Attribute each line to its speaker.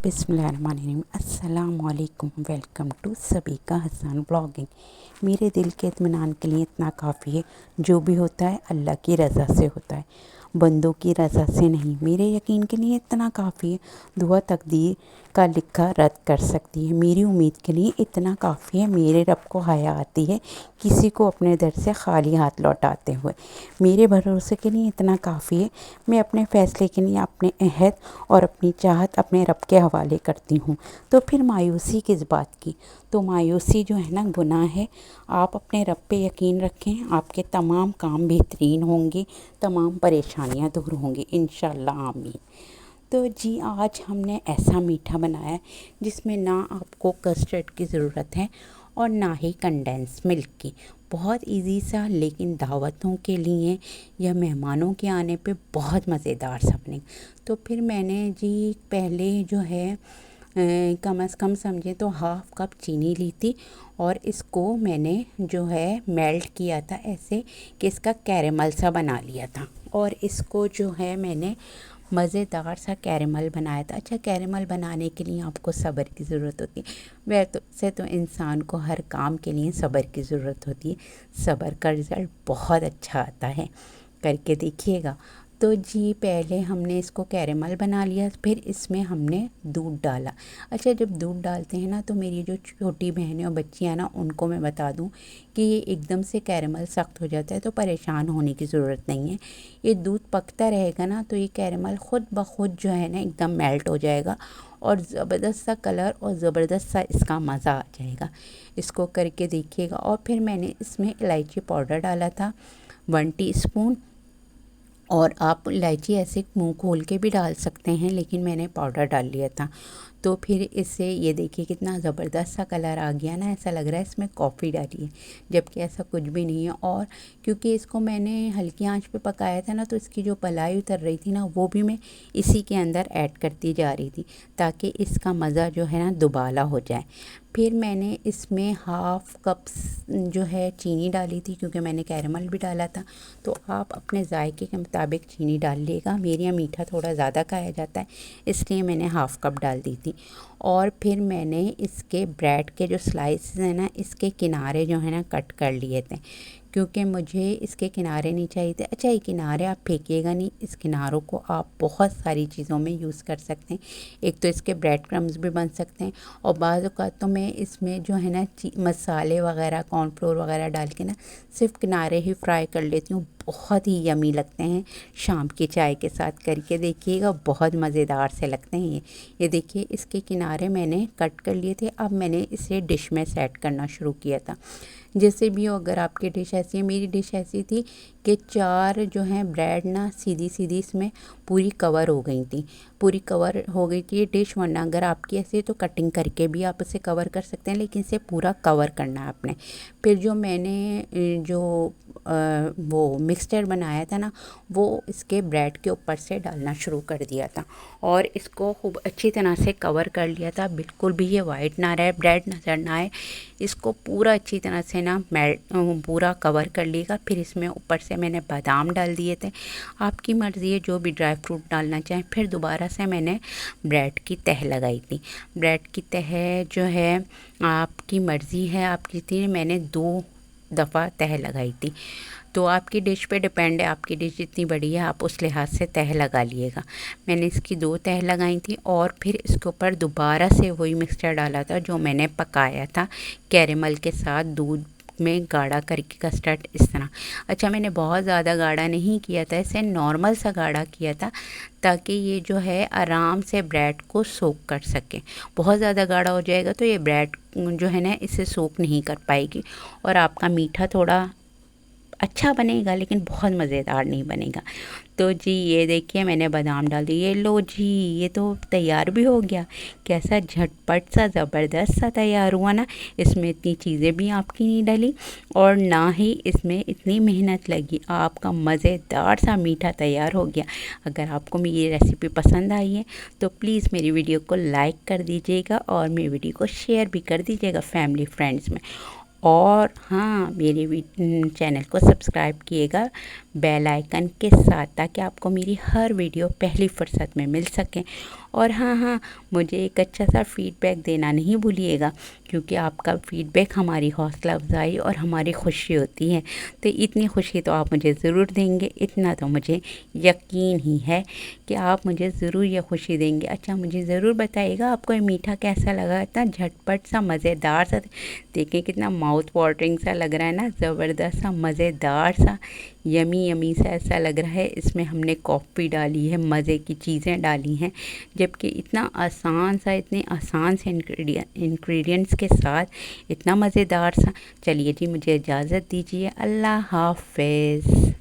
Speaker 1: बिस्मिल्लाहिर्रहमानिर्रहीम। अस्सलामुअलैकुम। Welcome to Sabika Hasan blogging. मेरे दिल के इत्मीनान के लिए इतना काफ़ी है। जो भी होता है अल्लाह की रज़ा से होता है, बंदों की रज़ा से नहीं। मेरे यकीन के लिए इतना काफ़ी है। दुआ तकदीर का लिखा रद्द कर सकती है। मेरी उम्मीद के लिए इतना काफ़ी है। मेरे रब को हया आती है किसी को अपने दर से खाली हाथ लौटाते हुए। मेरे भरोसे के लिए इतना काफ़ी है। मैं अपने फ़ैसले के लिए अपने अहद और अपनी चाहत अपने रब के हवाले करती हूँ। तो फिर मायूसी किस बात की? तो मायूसी जो है ना गुनाह है। आप अपने रब पे यकीन रखें, आपके तमाम काम बेहतरीन होंगे, तमाम परेशानियाँ दूर होंगी इंशाअल्लाह, आमीन। तो जी आज हमने ऐसा मीठा बनाया है जिसमें ना आपको कस्टर्ड की ज़रूरत है और ना ही कंडेंस मिल्क की। बहुत इजी सा, लेकिन दावतों के लिए या मेहमानों के आने पे बहुत मज़ेदार सा बनेगा। तो फिर मैंने जी पहले जो है कम से कम समझे तो हाफ़ कप चीनी ली थी और इसको मैंने जो है मेल्ट किया था ऐसे कि इसका कैरेमल सा बना लिया था। और इसको जो है मैंने मज़ेदार सा कैरेमल बनाया था। अच्छा, कैरेमल बनाने के लिए आपको सब्र की ज़रूरत होती है। वैसे तो इंसान को हर काम के लिए सब्र की ज़रूरत होती है। सब्र का रिज़ल्ट बहुत अच्छा आता है, करके देखिएगा। तो जी पहले हमने इसको कैरेमल बना लिया, फिर इसमें हमने दूध डाला। अच्छा, जब दूध डालते हैं ना तो मेरी जो छोटी बहनें और बच्चियाँ ना, उनको मैं बता दूं कि ये एकदम से कैरेमल सख्त हो जाता है तो परेशान होने की ज़रूरत नहीं है। ये दूध पकता रहेगा ना तो ये कैरेमल ख़ुद ब खुद जो है ना एकदम मेल्ट हो जाएगा और ज़बरदस्त सा कलर और ज़बरदस्त सा इसका मज़ा आ जाएगा। इसको करके देखिएगा। और फिर मैंने इसमें इलायची पाउडर डाला था 1 टीस्पून। और आप इलायची ऐसे मुंह खोल के भी डाल सकते हैं, लेकिन मैंने पाउडर डाल लिया था। तो फिर इससे ये देखिए कितना ज़बरदस्त सा कलर आ गया ना, ऐसा लग रहा है इसमें कॉफ़ी डाली है, जबकि ऐसा कुछ भी नहीं है। और क्योंकि इसको मैंने हल्की आंच पे पकाया था ना, तो इसकी जो पलाई उतर रही थी ना, वो भी मैं इसी के अंदर ऐड करती जा रही थी ताकि इसका मज़ा जो है ना दुबाला हो जाए। फिर मैंने इसमें हाफ़ कप जो है चीनी डाली थी, क्योंकि मैंने कैरेमल भी डाला था। तो आप अपने जायके के मुताबिक चीनी डाल लेगा। मेरे यहाँ मीठा थोड़ा ज़्यादा खाया जाता है, इसलिए मैंने हाफ़ कप डाल दी थी। और फिर मैंने इसके ब्रेड के जो स्लाइसेस हैं ना, इसके किनारे जो है ना कट कर लिए थे, क्योंकि मुझे इसके किनारे नहीं चाहिए थे। अच्छा, ये किनारे आप फेंकिएगा नहीं, इस किनारों को आप बहुत सारी चीज़ों में यूज़ कर सकते हैं। एक तो इसके ब्रेड क्रम्स भी बन सकते हैं, और बाज़ औक़ात तो मैं इसमें जो है ना मसाले वगैरह कॉर्नफ्लोर वगैरह डाल के ना सिर्फ किनारे ही फ्राई कर लेती हूँ। बहुत ही यमी लगते हैं, शाम की चाय के साथ करके देखिएगा, बहुत मज़ेदार से लगते हैं ये देखिए इसके किनारे मैंने कट कर लिए थे। अब मैंने इसे डिश में सेट करना शुरू किया था। जैसे भी हो, अगर आपकी डिश ऐसी है, मेरी डिश ऐसी थी कि 4 जो हैं ब्रेड ना सीधी सीधी इसमें पूरी कवर हो गई थी, पूरी कवर हो गई थी ये डिश। वरना अगर आपकी ऐसी है तो कटिंग करके भी आप इसे कवर कर सकते हैं, लेकिन इसे पूरा कवर करना है आपने। फिर जो मैंने जो वो मिक्सचर बनाया था ना, वो इसके ब्रेड के ऊपर से डालना शुरू कर दिया था और इसको खूब अच्छी तरह से कवर कर लिया था। बिल्कुल भी ये वाइट ना रहे, ब्रेड नज़र ना आए, इसको पूरा अच्छी तरह से ना पूरा कवर कर लिएगा। फिर इसमें ऊपर से मैंने बादाम डाल दिए थे, आपकी मर्ज़ी है जो भी ड्राई फ्रूट डालना चाहें। फिर दोबारा से मैंने ब्रेड की तह लगाई थी। ब्रेड की तह जो है आपकी मर्ज़ी है, आपकी थी, मैंने 2 दफ़ा तह लगाई थी। तो आपकी डिश पे डिपेंड है, आपकी डिश जितनी बड़ी है आप उस लिहाज से तह लगा लिएगा। मैंने इसकी 2 तह लगाई थी और फिर इसके ऊपर दोबारा से वही मिक्सचर डाला था जो मैंने पकाया था कैरेमल के साथ, दूध में गाढ़ा करके कस्टर्ड इस तरह। अच्छा, मैंने बहुत ज़्यादा गाढ़ा नहीं किया था, इसे नॉर्मल सा गाढ़ा किया था ताकि ये जो है आराम से ब्रेड को सोक कर सके। बहुत ज़्यादा गाढ़ा हो जाएगा तो ये ब्रेड जो है ना इसे सोक नहीं कर पाएगी और आपका मीठा थोड़ा अच्छा बनेगा लेकिन बहुत मज़ेदार नहीं बनेगा। तो जी ये देखिए मैंने बादाम डाल दिए। लो जी, ये तो तैयार भी हो गया। कैसा झटपट सा ज़बरदस्त सा तैयार हुआ ना। इसमें इतनी चीज़ें भी आपकी नहीं डली और ना ही इसमें इतनी मेहनत लगी। आपका मज़ेदार सा मीठा तैयार हो गया। अगर आपको मेरी ये रेसिपी पसंद आई है तो प्लीज़ मेरी वीडियो को लाइक कर दीजिएगा और मेरी वीडियो को शेयर भी कर दीजिएगा फैमिली फ्रेंड्स में। और हाँ, मेरे चैनल को सब्सक्राइब किएगा बेल आइकन के साथ, ताकि आपको मेरी हर वीडियो पहली फुर्सत में मिल सके। और हाँ हाँ, मुझे एक अच्छा सा फ़ीडबैक देना नहीं भूलिएगा, क्योंकि आपका फ़ीडबैक हमारी हौसला अफ़ज़ाई और हमारी खुशी होती है। तो इतनी खुशी तो आप मुझे ज़रूर देंगे, इतना तो मुझे यकीन ही है कि आप मुझे ज़रूर ये खुशी देंगे। अच्छा, मुझे ज़रूर बताइएगा आपको ये मीठा कैसा लगा, इतना झटपट सा, मज़ेदार सा। देखिए कितना माउथ वाटरिंग सा लग रहा है ना, ज़बरदस्त सा, मज़ेदार सा, यमी यमी सा ऐसा लग रहा है। इसमें हमने कॉफ़ी डाली है, मज़े की चीज़ें डाली हैं, जबकि इतना आसान सा, इतने आसान से इंग्रेडिएंट्स के साथ इतना मज़ेदार सा। चलिए जी, मुझे इजाज़त दीजिए। अल्लाह हाफ़िज़।